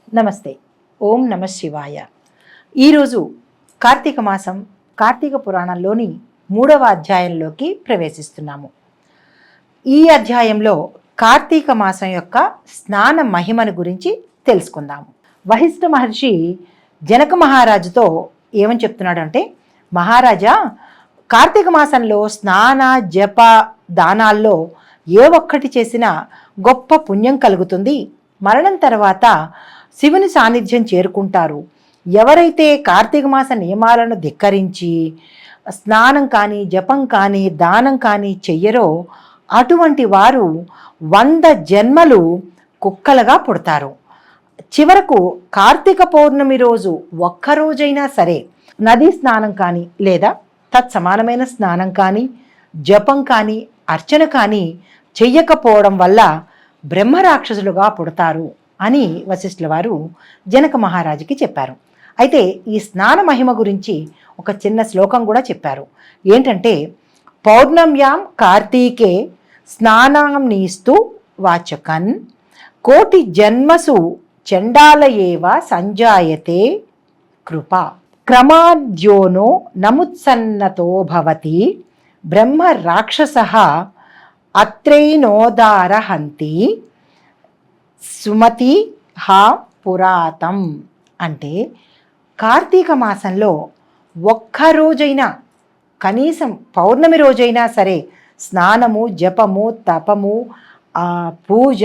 నమస్తే. ఓం నమ శివాయ. ఈరోజు కార్తీక మాసం, కార్తీక పురాణంలోని 3వ అధ్యాయంలోకి ప్రవేశిస్తున్నాము. ఈ అధ్యాయంలో కార్తీక మాసం యొక్క స్నాన మహిమను గురించి తెలుసుకుందాము. వశిష్ఠ మహర్షి జనక మహారాజుతో ఏమని చెప్తున్నాడంటే, మహారాజా, కార్తీక మాసంలో స్నాన జప దానాల్లో ఏ ఒక్కటి చేసినా గొప్ప పుణ్యం కలుగుతుంది. మరణం తర్వాత శివుని సాన్నిధ్యం చేరుకుంటారు. ఎవరైతే కార్తీక మాస నియమాలను ధిక్కరించి స్నానం కానీ జపం కానీ దానం కానీ చెయ్యరో అటువంటి వారు 100 జన్మలు కుక్కలుగా పుడతారు. చివరకు కార్తీక పౌర్ణమి రోజు ఒక్కరోజైనా సరే నదీ స్నానం కానీ లేదా తత్సమానమైన స్నానం కానీ జపం కానీ అర్చన కానీ చెయ్యకపోవడం వల్ల బ్రహ్మరాక్షసులుగా పుడతారు అని వశిష్ఠుల వారు జనక మహారాజుకి చెప్పారు. అయితే ఈ స్నాన మహిమ గురించి ఒక చిన్న శ్లోకం కూడా చెప్పారు. ఏంటంటే, పౌర్ణమ్యాం కార్తీకే స్నానాం నీస్తు వాచకన్ కోటి జన్మసు చండాలయేవ సంజాయతే కృప క్రమాద్యోనో నముత్సన్నతో భవతి బ్రహ్మ రాక్షసః అత్రైనోదారహంతి సుమతి హా పురాతం. అంటే కార్తీక మాసంలో ఒక్కరోజైనా, కనీసం పౌర్ణమి రోజైనా సరే స్నానము జపము తపము పూజ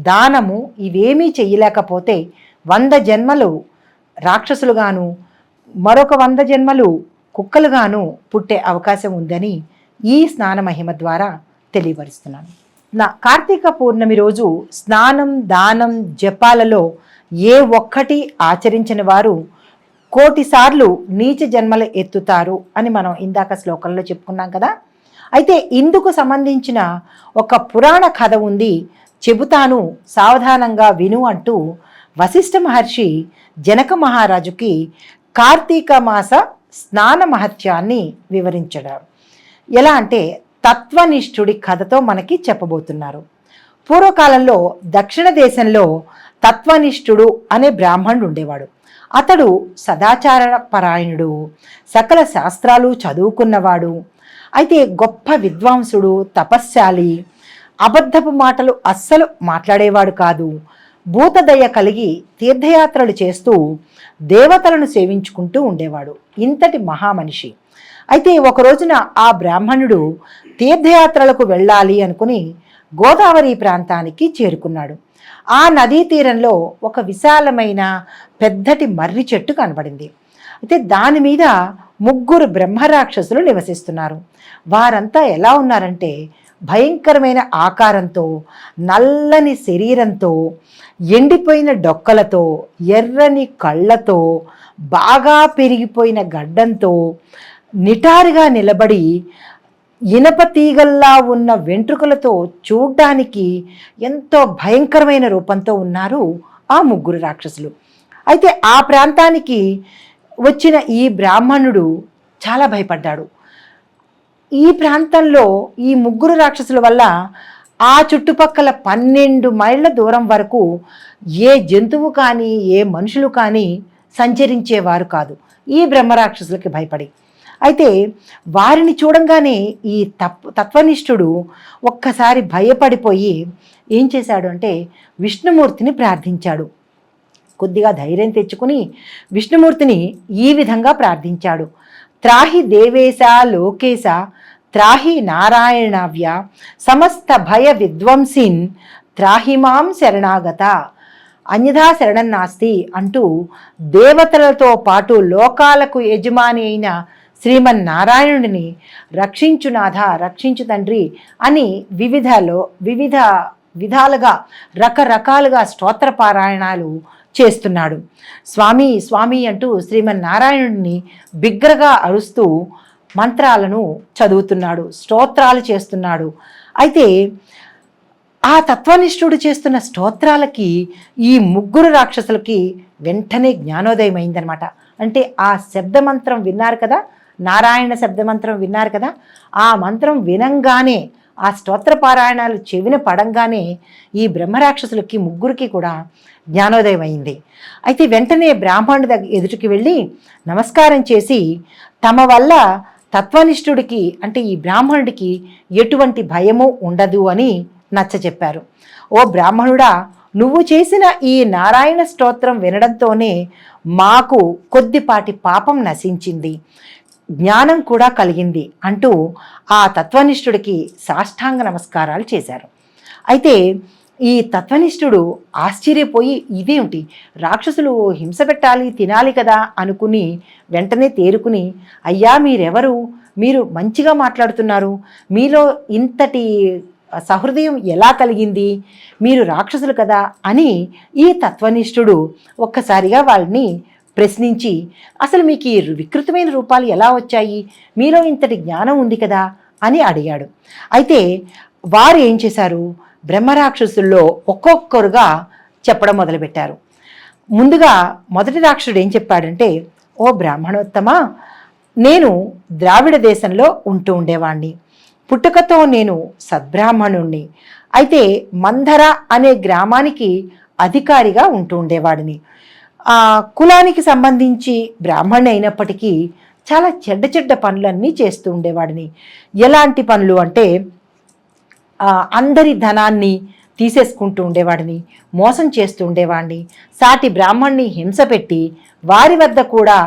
దానము ఇవేమీ చెయ్యలేకపోతే 100 జన్మలు రాక్షసులుగాను మరొక 100 జన్మలు కుక్కలుగాను పుట్టే అవకాశం ఉందని ఈ స్నాన మహిమ ద్వారా తెలియపరుస్తున్నాను. కార్తీక పౌర్ణమి రోజు స్నానం దానం జపాలలో ఏ ఒక్కటి ఆచరించిన వారు 1,000,000 సార్లు నీచ జన్మలు ఎత్తుతారు అని మనం ఇందాక శ్లోకంలో చెప్పుకున్నాం కదా. అయితే ఇందుకు సంబంధించిన ఒక పురాణ కథ ఉంది, చెబుతాను, సావధానంగా విను అంటూ వశిష్ఠ మహర్షి జనక మహారాజుకి కార్తీక మాస స్నాన మహత్యాన్ని వివరించాడు. ఎలా అంటే, తత్వనిష్ఠుడి కథతో మనకి చెప్పబోతున్నారు. పూర్వకాలంలో దక్షిణ దేశంలో తత్వనిష్ఠుడు అనే బ్రాహ్మణుడు ఉండేవాడు. అతడు సదాచార పరాయణుడు, సకల శాస్త్రాలు చదువుకున్నవాడు, అయితే గొప్ప విద్వాంసుడు, తపశ్శాలి, అబద్ధపు మాటలు అస్సలు మాట్లాడేవాడు కాదు. భూతదయ కలిగి తీర్థయాత్రలు చేస్తూ దేవతలను సేవించుకుంటూ ఉండేవాడు. ఇంతటి మహామనిషి. అయితే ఒక రోజున ఆ బ్రాహ్మణుడు తీర్థయాత్రలకు వెళ్ళాలి అనుకుని గోదావరి ప్రాంతానికి చేరుకున్నాడు. ఆ నదీ తీరంలో ఒక విశాలమైన పెద్దటి మర్రి చెట్టు కనబడింది. అయితే దాని మీద 3 బ్రహ్మరాక్షసులు నివసిస్తున్నారు. వారంతా ఎలా ఉన్నారంటే, భయంకరమైన ఆకారంతో, నల్లని శరీరంతో, ఎండిపోయిన డొక్కలతో, ఎర్రని కళ్ళతో, బాగా పెరిగిపోయిన గడ్డంతో, నిటారుగా నిలబడి ఇనప తీగల్లా ఉన్న వెంట్రుకలతో చూడ్డానికి ఎంతో భయంకరమైన రూపంతో ఉన్నారు ఆ 3 రాక్షసులు. అయితే ఆ ప్రాంతానికి వచ్చిన ఈ బ్రాహ్మణుడు చాలా భయపడ్డాడు. ఈ ప్రాంతంలో ఈ 3 రాక్షసుల వల్ల ఆ చుట్టుపక్కల 12 మైళ్ళ దూరం వరకు ఏ జంతువు కానీ ఏ మనుషులు కానీ సంచరించేవారు కాదు, ఈ బ్రహ్మరాక్షసులకి భయపడి. అయితే వారిని చూడంగానే ఈ తత్వనిష్ఠుడు ఒక్కసారి భయపడిపోయి ఏం చేశాడు అంటే, విష్ణుమూర్తిని ప్రార్థించాడు. కొద్దిగా ధైర్యం తెచ్చుకుని విష్ణుమూర్తిని ఈ విధంగా ప్రార్థించాడు. త్రాహి దేవేశ లోకేశ త్రాహి నారాయణవ్య సమస్త భయ విద్వంసిన్ త్రాహిమాం శరణాగత అన్యథా శరణం నాస్తి అంటూ దేవతలతో పాటు లోకాలకు యజమాని అయిన శ్రీమన్నారాయణుడిని రక్షించు నాథ, రక్షించు తండ్రి అని వివిధ విధాలుగా రకరకాలుగా స్తోత్ర పారాయణాలు చేస్తున్నాడు. స్వామి స్వామి అంటూ శ్రీమన్నారాయణుడిని బిగ్గరగా అరుస్తూ మంత్రాలను చదువుతున్నాడు, స్తోత్రాలు చేస్తున్నాడు. అయితే ఆ తత్వనిష్ఠుడు చేస్తున్న స్తోత్రాలకి ఈ 3 రాక్షసులకి వెంటనే జ్ఞానోదయం అయిందనమాట. అంటే ఆ శబ్దమంత్రం విన్నారు కదా, నారాయణ శబ్దమంత్రం విన్నారు కదా, ఆ మంత్రం వినంగానే ఆ స్తోత్ర పారాయణాలు చెవిన పడంగానే ఈ బ్రహ్మరాక్షసులకి ముగ్గురికి కూడా జ్ఞానోదయం అయింది. అయితే వెంటనే బ్రాహ్మణుడి ఎదుటికి వెళ్ళి నమస్కారం చేసి తమ వల్ల తత్వనిష్ఠుడికి అంటే ఈ బ్రాహ్మణుడికి ఎటువంటి భయము ఉండదు అని నచ్చ చెప్పారు. ఓ బ్రాహ్మణుడా, నువ్వు చేసిన ఈ నారాయణ స్తోత్రం వినడంతోనే మాకు కొద్దిపాటి పాపం నశించింది, జ్ఞానం కూడా కలిగింది అంటూ ఆ తత్వనిష్ఠుడికి సాష్టాంగ నమస్కారాలు చేశారు. అయితే ఈ తత్వనిష్ఠుడు ఆశ్చర్యపోయి ఇదేమిటి, రాక్షసులు హింస పెట్టాలి తినాలి కదా అనుకుని వెంటనే తేరుకుని, అయ్యా మీరెవరు, మీరు మంచిగా మాట్లాడుతున్నారు, మీలో ఇంతటి సహృదయం ఎలా కలిగింది, మీరు రాక్షసులు కదా అని ఈ తత్వనిష్ఠుడు ఒక్కసారిగా వాళ్ళని ప్రశ్నించి, అసలు మీకు ఈ వికృతమైన రూపాలు ఎలా వచ్చాయి, మీలో ఇంతటి జ్ఞానం ఉంది కదా అని అడిగాడు. అయితే వారు ఏం చేశారు, బ్రహ్మరాక్షసుల్లో ఒక్కొక్కరుగా చెప్పడం మొదలుపెట్టారు. ముందుగా మొదటి రాక్షసుడు ఏం చెప్పాడంటే, ఓ బ్రాహ్మణోత్తమ, నేను ద్రావిడ దేశంలో ఉంటూ ఉండేవాణ్ణి, పుట్టుకతో నేను సద్బ్రాహ్మణుణ్ణి, అయితే మంధర అనే గ్రామానికి అధికారిగా ఉంటూ ఉండేవాడిని. ఆ కులానికి సంబంధించి బ్రాహ్మణి అయినప్పటికీ చాలా చెడ్డ చెడ్డ పనులన్నీ చేస్తూ ఉండేవాడిని. ఎలాంటి పనులు అంటే అందరి ధనాన్ని తీసేసుకుంటూ ఉండేవాడిని, మోసం చేస్తూ ఉండేవాడిని, సాటి బ్రాహ్మణ్ణి హింస పెట్టి వారి వద్ద కూడా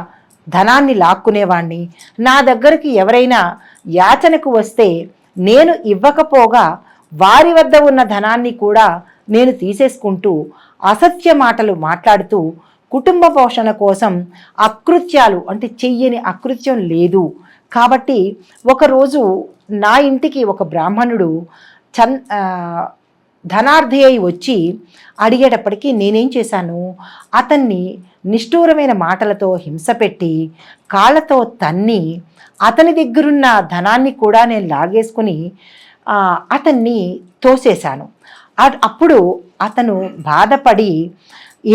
ధనాన్ని లాక్కునేవాడిని, నా దగ్గరికి ఎవరైనా యాచనకు వస్తే నేను ఇవ్వకపోగా వారి వద్ద ఉన్న ధనాన్ని కూడా నేను తీసేసుకుంటూ అసత్య మాటలు మాట్లాడుతూ కుటుంబ పోషణ కోసం అకృత్యాలు అంటే చెయ్యని అకృత్యం లేదు. కాబట్టి ఒకరోజు నా ఇంటికి ఒక బ్రాహ్మణుడు ధనార్థి అయి వచ్చి అడిగేటప్పటికీ నేనేం చేశాను, అతన్ని నిష్ఠూరమైన మాటలతో హింస పెట్టి కాళ్ళతో తన్ని అతని దగ్గరున్న ధనాన్ని కూడా నేను లాగేసుకుని అతన్ని తోసేశాను. అప్పుడు అతను బాధపడి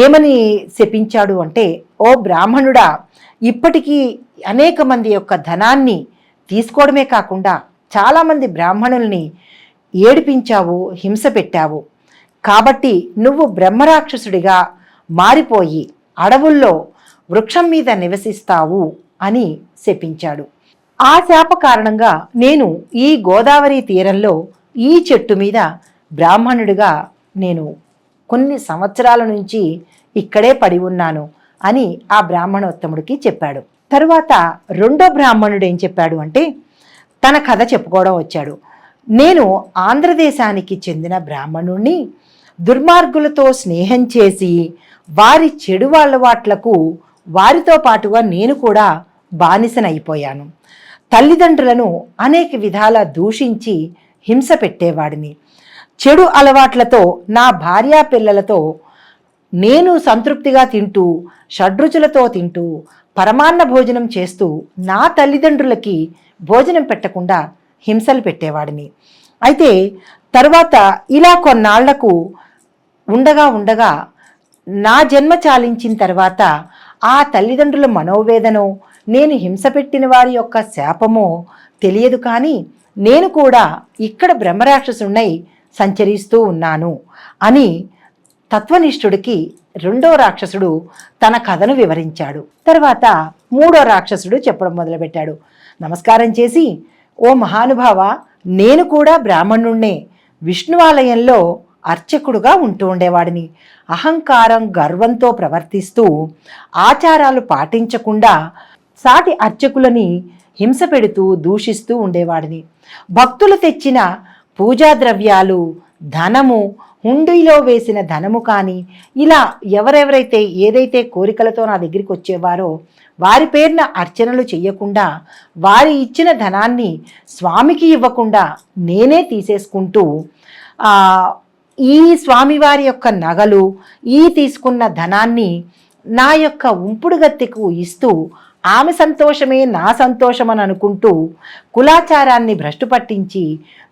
ఏమని శపించాడు అంటే, ఓ బ్రాహ్మణుడా, ఇప్పటికీ అనేక మంది యొక్క ధనాన్ని తీసుకోవడమే కాకుండా చాలామంది బ్రాహ్మణుల్ని ఏడిపించావు, హింస పెట్టావు, కాబట్టి నువ్వు బ్రహ్మరాక్షసుడిగా మారిపోయి అడవుల్లో వృక్షం మీద నివసిస్తావు అని శపించాడు. ఆ శాప కారణంగా నేను ఈ గోదావరి తీరంలో ఈ చెట్టు మీద బ్రాహ్మణుడిగా నేను కొన్ని సంవత్సరాల నుంచి ఇక్కడే పడి ఉన్నాను అని ఆ బ్రాహ్మణోత్తముడికి చెప్పాడు. తరువాత రెండో బ్రాహ్మణుడు ఏం చెప్పాడు అంటే, తన కథ చెప్పుకోవడం వచ్చాడు. నేను ఆంధ్రదేశానికి చెందిన బ్రాహ్మణుణ్ణి, దుర్మార్గులతో స్నేహం చేసి వారి చెడు అలవాట్లకు వారితో పాటుగా నేను కూడా బానిసనైపోయాను. తల్లిదండ్రులను అనేక విధాల దూషించి హింస పెట్టేవాడిని. చెడు అలవాట్లతో నా భార్యా పిల్లలతో నేను సంతృప్తిగా తింటూ షడ్రుచులతో తింటూ పరమాన్న భోజనం చేస్తూ నా తల్లిదండ్రులకి భోజనం పెట్టకుండా హింసలు పెట్టేవాడిని. అయితే తరువాత ఇలా కొన్నాళ్లకు ఉండగా నా జన్మ చాలించిన తర్వాత ఆ తల్లిదండ్రుల మనోవేదనో నేను హింస పెట్టిన వారి యొక్క శాపమో తెలియదు, కానీ నేను కూడా ఇక్కడ బ్రహ్మరాక్షసున్నై సంచరిస్తూ ఉన్నాను అని తత్వనిష్ఠుడికి రెండో రాక్షసుడు తన కథను వివరించాడు. తర్వాత మూడో రాక్షసుడు చెప్పడం మొదలుపెట్టాడు. నమస్కారం చేసి, ఓ మహానుభావ, నేను కూడా బ్రాహ్మణుణ్ణే, విష్ణువాలయంలో అర్చకుడుగా ఉంటూ ఉండేవాడిని. అహంకారం గర్వంతో ప్రవర్తిస్తూ ఆచారాలు పాటించకుండా సాటి అర్చకులని హింస పెడుతూ దూషిస్తూ ఉండేవాడిని. భక్తులు తెచ్చిన పూజా ద్రవ్యాలు, ధనము, హుండీలో వేసిన ధనము కానీ ఇలా ఎవరెవరైతే ఏదైతే కోరికలతో నా దగ్గరికి వచ్చేవారో వారి పేరున అర్చనలు చెయ్యకుండా వారి ఇచ్చిన ధనాన్ని స్వామికి ఇవ్వకుండా నేనే తీసేసుకుంటూ ఈ స్వామివారి యొక్క నగలు ఈ తీసుకున్న ధనాన్ని నా యొక్క ఉంపుడు గత్తెకు ఇస్తూ ఆమె సంతోషమే నా సంతోషం అని అనుకుంటూ కులాచారాన్ని భ్రష్టు పట్టించి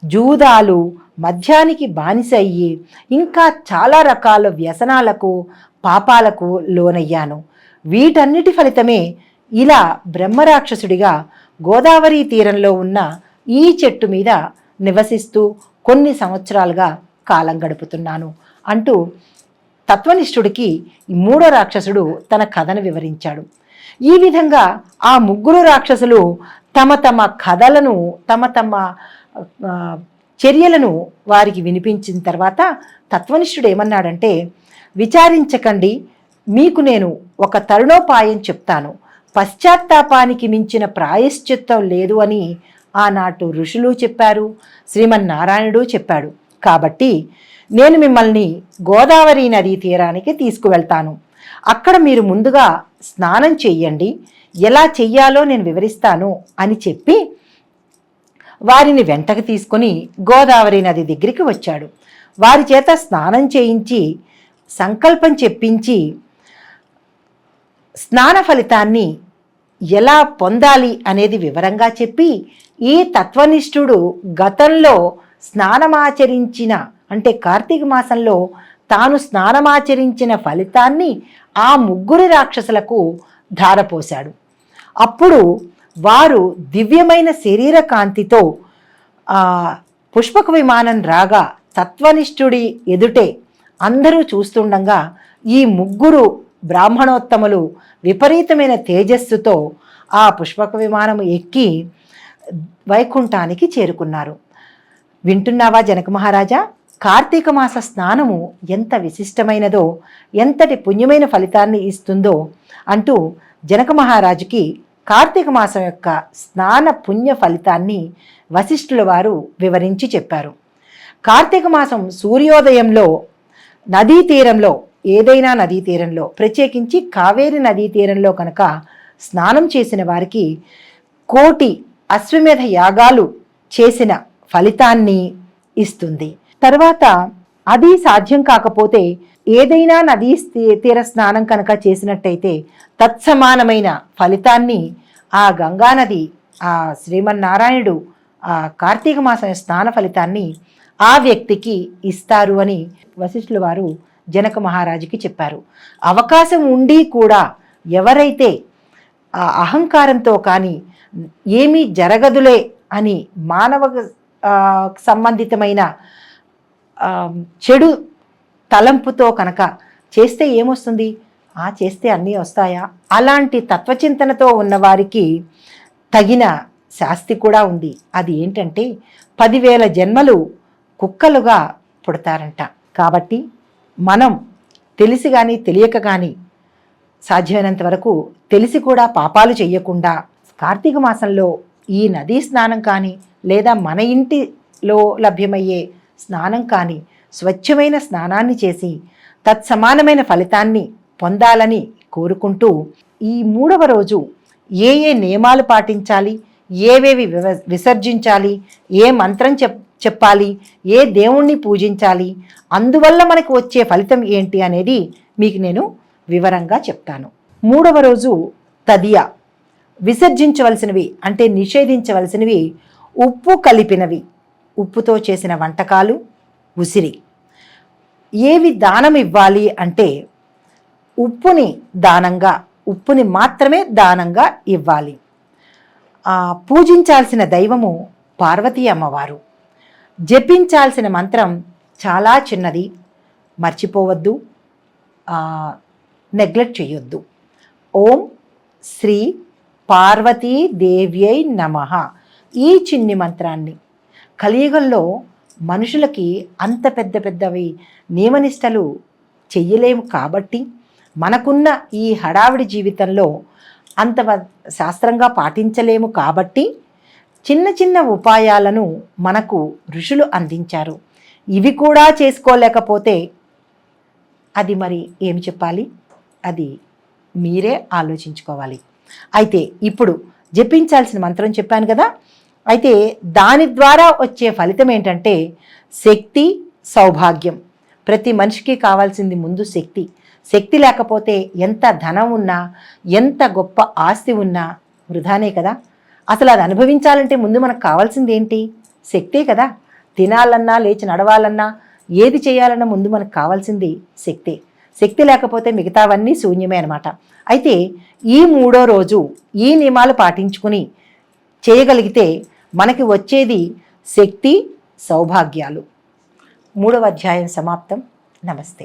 జూదాలు, మద్యానికి బానిస అయ్యి ఇంకా చాలా రకాల వ్యసనాలకు పాపాలకు లోనయ్యాను. వీటన్నిటి ఫలితమే ఇలా బ్రహ్మరాక్షసుడిగా గోదావరి తీరంలో ఉన్న ఈ చెట్టు మీద నివసిస్తూ కొన్ని సంవత్సరాలుగా కాలం గడుపుతున్నాను అంటూ తత్వనిష్ఠుడికి ఈ మూడో రాక్షసుడు తన కథను వివరించాడు. ఈ విధంగా ఆ ముగ్గురు రాక్షసులు తమ తమ కథలను తమ చర్యలను వారికి వినిపించిన తర్వాత తత్వనిష్ఠుడు ఏమన్నాడంటే, విచారించకండి, మీకు నేను ఒక తరుణోపాయం చెప్తాను. పశ్చాత్తాపానికి మించిన ప్రాయశ్చిత్తం లేదు అని ఆనాటి ఋషులు చెప్పారు, శ్రీమన్నారాయణుడు చెప్పాడు. కాబట్టి నేను మిమ్మల్ని గోదావరి నదీ తీరానికి తీసుకువెళ్తాను. అక్కడ మీరు ముందుగా స్నానం చెయ్యండి, ఎలా చెయ్యాలో నేను వివరిస్తాను అని చెప్పి వారిని వెంటకు తీసుకొని గోదావరి నది దగ్గరికి వచ్చాడు. వారి చేత స్నానం చేయించి సంకల్పం చెప్పించి స్నాన ఫలితాన్ని ఎలా పొందాలి అనేది వివరంగా చెప్పి, ఈ తత్వనిష్ఠుడు గతంలో స్నానమాచరించిన అంటే కార్తీక మాసంలో తాను స్నానమాచరించిన ఫలితాన్ని ఆ ముగ్గురు రాక్షసులకు ధారపోశాడు. అప్పుడు వారు దివ్యమైన శరీర కాంతితో పుష్పక విమానం రాగా తత్వనిష్ఠుడి ఎదుటే అందరూ చూస్తుండగా ఈ ముగ్గురు బ్రాహ్మణోత్తములు విపరీతమైన తేజస్సుతో ఆ పుష్పక విమానం ఎక్కి వైకుంఠానికి చేరుకున్నారు. వింటున్నావా జనక మహారాజా? కార్తీక మాస స్నానము ఎంత విశిష్టమైనదో, ఎంతటి పుణ్యమైన ఫలితాన్ని ఇస్తుందో అంటూ జనక మహారాజుకి కార్తీక మాసం యొక్క స్నాన పుణ్య ఫలితాన్ని వశిష్ఠుల వారు వివరించి చెప్పారు. కార్తీక మాసం సూర్యోదయంలో నదీ తీరంలో, ఏదైనా నదీ తీరంలో, ప్రత్యేకించి కావేరి నదీ తీరంలో కనుక స్నానం చేసిన వారికి 1,000,000 అశ్వమేధ యాగాలు చేసిన ఫలితాన్ని ఇస్తుంది. తర్వాత అది సాధ్యం కాకపోతే ఏదైనా నదీ తీర స్నానం కనుక చేసినట్టయితే తత్సమానమైన ఫలితాన్ని ఆ గంగానది, ఆ శ్రీమన్నారాయణుడు ఆ కార్తీక మాసం స్నాన ఫలితాన్ని ఆ వ్యక్తికి ఇస్తారు అని వశిష్ఠుల వారు జనక మహారాజుకి చెప్పారు. అవకాశం ఉండి కూడా ఎవరైతే ఆ అహంకారంతో కానీ ఏమీ జరగదులే అని మానవ సంబంధితమైన చెడు తలంపుతో కనుక చేస్తే ఏమొస్తుంది, చేస్తే అన్నీ వస్తాయా, అలాంటి తత్వచింతనతో ఉన్నవారికి తగిన శాస్తి కూడా ఉంది. అది ఏంటంటే 10,000 జన్మలు కుక్కలుగా పుడతారంట. కాబట్టి మనం తెలిసి కానీ తెలియక కానీ సాధ్యమైనంత వరకు తెలిసి కూడా పాపాలు చెయ్యకుండా కార్తీక మాసంలో ఈ నదీ స్నానం కానీ లేదా మన ఇంటిలో లభ్యమయ్యే స్నానం కానీ స్వచ్ఛమైన స్నానాన్ని చేసి తత్సమానమైన ఫలితాన్ని పొందాలని కోరుకుంటూ ఈ 3వ రోజు ఏ నియమాలు పాటించాలి, ఏవేవి విసర్జించాలి, ఏ మంత్రం చెప్పాలి, ఏ దేవుణ్ణి పూజించాలి, అందువల్ల మనకు వచ్చే ఫలితం ఏంటి అనేది మీకు నేను వివరంగా చెప్తాను. 3వ రోజు తదియా. విసర్జించవలసినవి అంటే నిషేధించవలసినవి ఉప్పు కలిపినవి, ఉప్పుతో చేసిన వంటకాలు, ఉసిరి. ఏవి దానం ఇవ్వాలి అంటే ఉప్పుని మాత్రమే దానంగా ఇవ్వాలి. పూజించాల్సిన దైవము పార్వతీ అమ్మవారు. జపించాల్సిన మంత్రం చాలా చిన్నది, మర్చిపోవద్దు, నెగ్లెక్ట్ చేయొద్దు. ఓం శ్రీ పార్వతీదేవ్యై నమః. ఈ చిన్ని మంత్రాన్ని కలియుగంలో మనుషులకి అంత పెద్దవి నియమనిష్టలు చెయ్యలేము కాబట్టి, మనకున్న ఈ హడావిడి జీవితంలో అంత శాస్త్రంగా పాటించలేము కాబట్టి చిన్న ఉపాయాలను మనకు ఋషులు అందించారు. ఇవి కూడా చేసుకోలేకపోతే అది మరి ఏమి చెప్పాలి, అది మీరే ఆలోచించుకోవాలి. అయితే ఇప్పుడు జపించాల్సిన మంత్రం చెప్పాను కదా, అయితే దాని ద్వారా వచ్చే ఫలితం ఏంటంటే శక్తి, సౌభాగ్యం. ప్రతి మనిషికి కావాల్సింది ముందు శక్తి. శక్తి లేకపోతే ఎంత ధనం ఉన్నా, ఎంత గొప్ప ఆస్తి ఉన్నా వృధానే కదా. అసలు అది అనుభవించాలంటే ముందు మనకు కావాల్సింది ఏంటి? శక్తే కదా. తినాలన్నా, లేచి నడవాలన్నా, ఏది చేయాలన్నా ముందు మనకు కావాల్సింది శక్తే. శక్తి లేకపోతే మిగతావన్నీ శూన్యమే అనమాట. అయితే ఈ 3వ రోజు ఈ నియమాలు పాటించుకుని చేయగలిగితే మనకి వచ్చేది శక్తి, సౌభాగ్యాలు. 3వ అధ్యాయం సమాప్తం. నమస్తే.